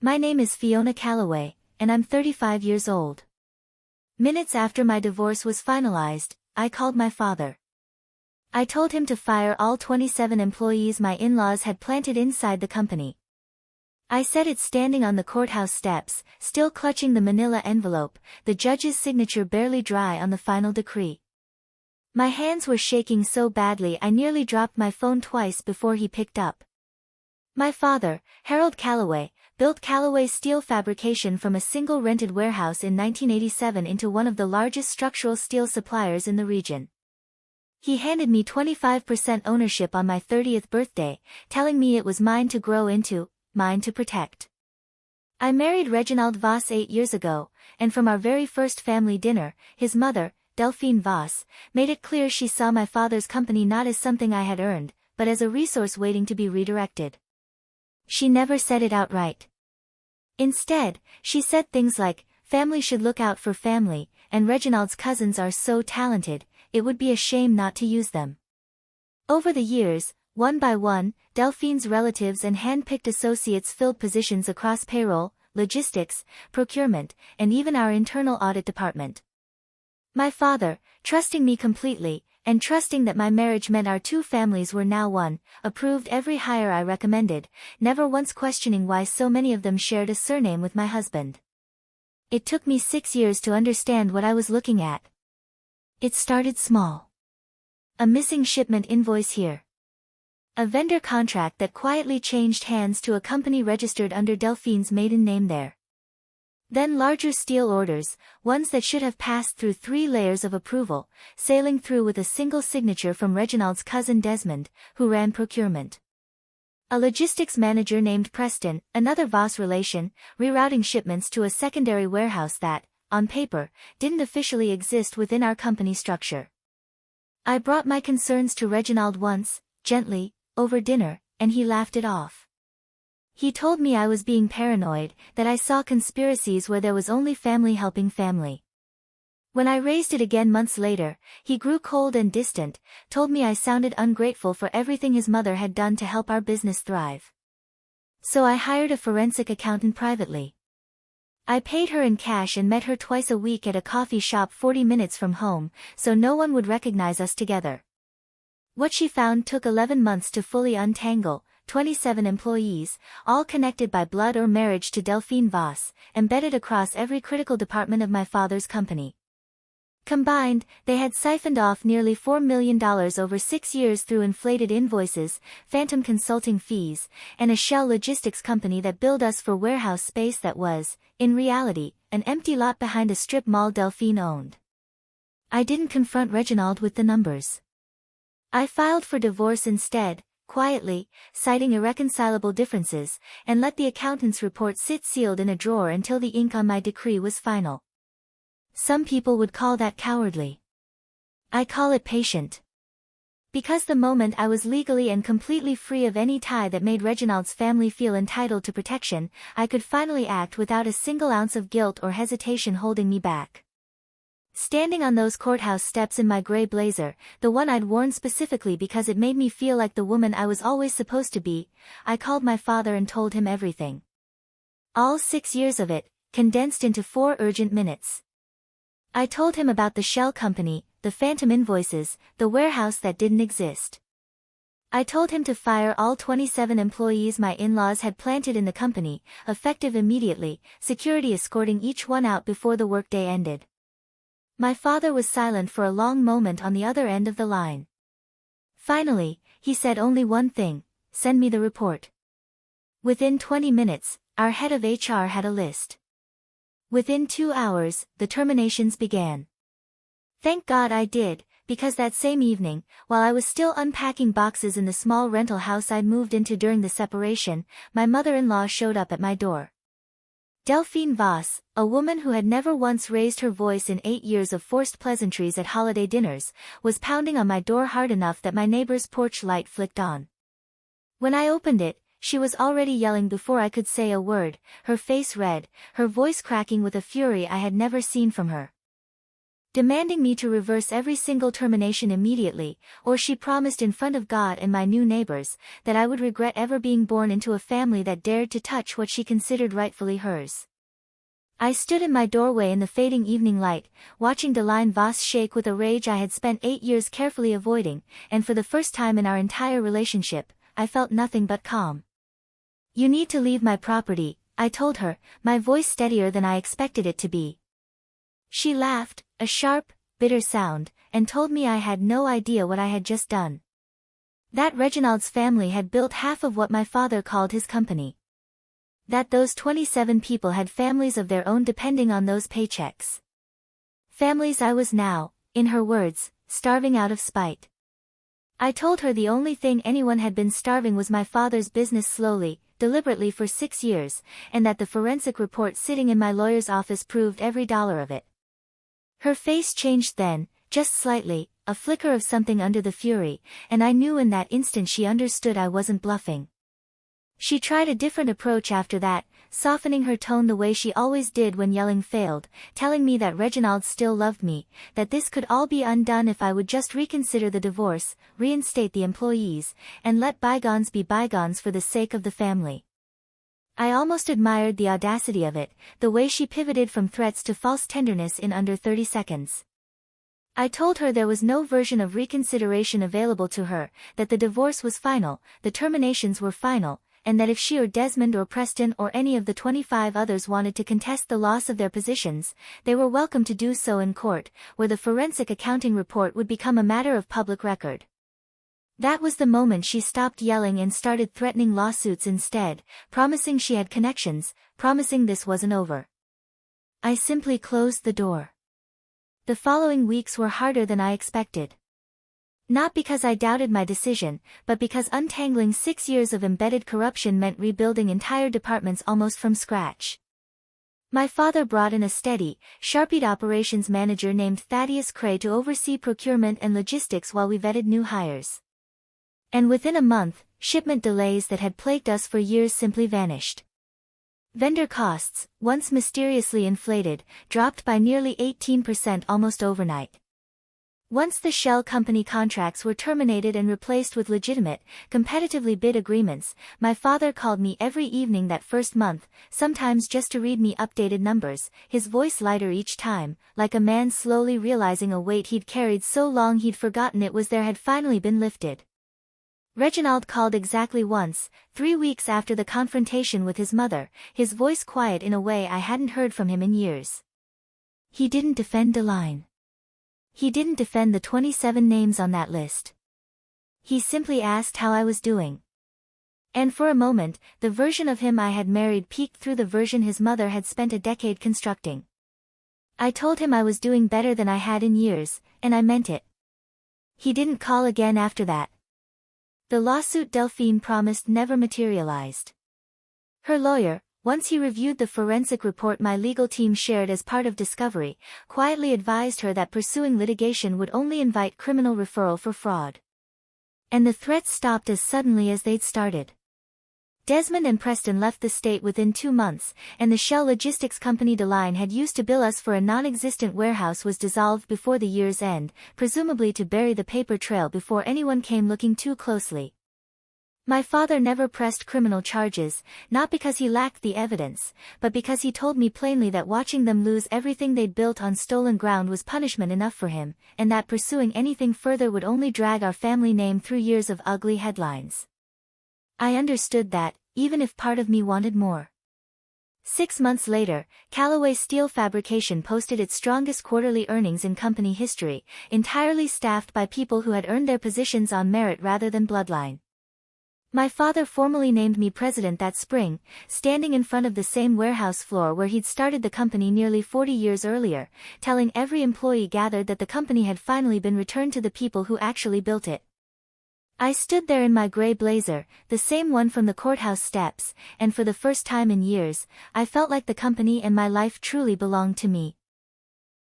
My name is Fiona Calloway, and I'm 35 years old. Minutes after my divorce was finalized, I called my father. I told him to fire all 27 employees my in-laws had planted inside the company. I said it standing on the courthouse steps, still clutching the manila envelope, the judge's signature barely dry on the final decree. My hands were shaking so badly I nearly dropped my phone twice before he picked up. My father, Harold Calloway, built Calloway Steel Fabrication from a single rented warehouse in 1987 into one of the largest structural steel suppliers in the region. He handed me 25% ownership on my 30th birthday, telling me it was mine to grow into, mine to protect. I married Reginald Voss 8 years ago, and from our very first family dinner, his mother, Delphine Voss, made it clear she saw my father's company not as something I had earned, but as a resource waiting to be redirected. She never said it outright. Instead, she said things like, family should look out for family, and Reginald's cousins are so talented, it would be a shame not to use them. Over the years, one by one, Delphine's relatives and hand-picked associates filled positions across payroll, logistics, procurement, and even our internal audit department. My father, trusting me completely, and trusting that my marriage meant our two families were now one, approved every hire I recommended, never once questioning why so many of them shared a surname with my husband. It took me 6 years to understand what I was looking at. It started small. A missing shipment invoice here. A vendor contract that quietly changed hands to a company registered under Delphine's maiden name there. Then larger steel orders, ones that should have passed through 3 layers of approval, sailing through with a single signature from Reginald's cousin Desmond, who ran procurement. A logistics manager named Preston, another Voss relation, rerouting shipments to a secondary warehouse that, on paper, didn't officially exist within our company structure. I brought my concerns to Reginald once, gently, over dinner, and he laughed it off. He told me I was being paranoid, that I saw conspiracies where there was only family helping family. When I raised it again months later, he grew cold and distant, told me I sounded ungrateful for everything his mother had done to help our business thrive. So I hired a forensic accountant privately. I paid her in cash and met her twice a week at a coffee shop 40 minutes from home, so no one would recognize us together. What she found took 11 months to fully untangle. 27 employees, all connected by blood or marriage to Delphine Voss, embedded across every critical department of my father's company. Combined, they had siphoned off nearly $4 million over 6 years through inflated invoices, phantom consulting fees, and a shell logistics company that billed us for warehouse space that was, in reality, an empty lot behind a strip mall Delphine owned. I didn't confront Reginald with the numbers. I filed for divorce instead, quietly, citing irreconcilable differences, and let the accountant's report sit sealed in a drawer until the ink on my decree was final. Some people would call that cowardly. I call it patient. Because the moment I was legally and completely free of any tie that made Reginald's family feel entitled to protection, I could finally act without a single ounce of guilt or hesitation holding me back. Standing on those courthouse steps in my gray blazer, the one I'd worn specifically because it made me feel like the woman I was always supposed to be, I called my father and told him everything. All 6 years of it, condensed into 4 urgent minutes. I told him about the shell company, the phantom invoices, the warehouse that didn't exist. I told him to fire all 27 employees my in-laws had planted in the company, effective immediately, security escorting each one out before the workday ended. My father was silent for a long moment on the other end of the line. Finally, he said only one thing: send me the report. Within 20 minutes, our head of HR had a list. Within 2 hours, the terminations began. Thank God I did, because that same evening, while I was still unpacking boxes in the small rental house I'd moved into during the separation, my mother-in-law showed up at my door. Delphine Voss, a woman who had never once raised her voice in 8 years of forced pleasantries at holiday dinners, was pounding on my door hard enough that my neighbor's porch light flicked on. When I opened it, she was already yelling before I could say a word, her face red, her voice cracking with a fury I had never seen from her. demanding me to reverse every single termination immediately, or she promised in front of God and my new neighbors, that I would regret ever being born into a family that dared to touch what she considered rightfully hers. I stood in my doorway in the fading evening light, watching Deline Voss shake with a rage I had spent 8 years carefully avoiding, and for the first time in our entire relationship, I felt nothing but calm. "You need to leave my property," I told her, my voice steadier than I expected it to be. She laughed, a sharp, bitter sound, and told me I had no idea what I had just done. That Reginald's family had built half of what my father called his company. That those 27 people had families of their own depending on those paychecks. Families I was now, in her words, starving out of spite. I told her the only thing anyone had been starving was my father's business slowly, deliberately for 6 years, and that the forensic report sitting in my lawyer's office proved every dollar of it. Her face changed then, just slightly, a flicker of something under the fury, and I knew in that instant she understood I wasn't bluffing. She tried a different approach after that, softening her tone the way she always did when yelling failed, telling me that Reginald still loved me, that this could all be undone if I would just reconsider the divorce, reinstate the employees, and let bygones be bygones for the sake of the family. I almost admired the audacity of it, the way she pivoted from threats to false tenderness in under 30 seconds. I told her there was no version of reconsideration available to her, that the divorce was final, the terminations were final, and that if she or Desmond or Preston or any of the 25 others wanted to contest the loss of their positions, they were welcome to do so in court, where the forensic accounting report would become a matter of public record. That was the moment she stopped yelling and started threatening lawsuits instead, promising she had connections, promising this wasn't over. I simply closed the door. The following weeks were harder than I expected. Not because I doubted my decision, but because untangling 6 years of embedded corruption meant rebuilding entire departments almost from scratch. My father brought in a steady, sharp-eyed operations manager named Thaddeus Cray to oversee procurement and logistics while we vetted new hires. And within a month, shipment delays that had plagued us for years simply vanished. Vendor costs, once mysteriously inflated, dropped by nearly 18% almost overnight. Once the shell company contracts were terminated and replaced with legitimate, competitively bid agreements, my father called me every evening that first month, sometimes just to read me updated numbers, his voice lighter each time, like a man slowly realizing a weight he'd carried so long he'd forgotten it was there had finally been lifted. Reginald called exactly once, 3 weeks after the confrontation with his mother, his voice quiet in a way I hadn't heard from him in years. He didn't defend Deline. He didn't defend the 27 names on that list. He simply asked how I was doing. And for a moment, the version of him I had married peeked through the version his mother had spent a decade constructing. I told him I was doing better than I had in years, and I meant it. He didn't call again after that. The lawsuit Delphine promised never materialized. Her lawyer, once he reviewed the forensic report my legal team shared as part of discovery, quietly advised her that pursuing litigation would only invite criminal referral for fraud. And the threats stopped as suddenly as they'd started. Desmond and Preston left the state within 2 months, and the shell logistics company Deline had used to bill us for a non-existent warehouse was dissolved before the year's end, presumably to bury the paper trail before anyone came looking too closely. My father never pressed criminal charges, not because he lacked the evidence, but because he told me plainly that watching them lose everything they'd built on stolen ground was punishment enough for him, and that pursuing anything further would only drag our family name through years of ugly headlines. I understood that, even if part of me wanted more. 6 months later, Callaway Steel Fabrication posted its strongest quarterly earnings in company history, entirely staffed by people who had earned their positions on merit rather than bloodline. My father formally named me president that spring, standing in front of the same warehouse floor where he'd started the company nearly 40 years earlier, telling every employee gathered that the company had finally been returned to the people who actually built it. I stood there in my gray blazer, the same one from the courthouse steps, and for the first time in years, I felt like the company and my life truly belonged to me.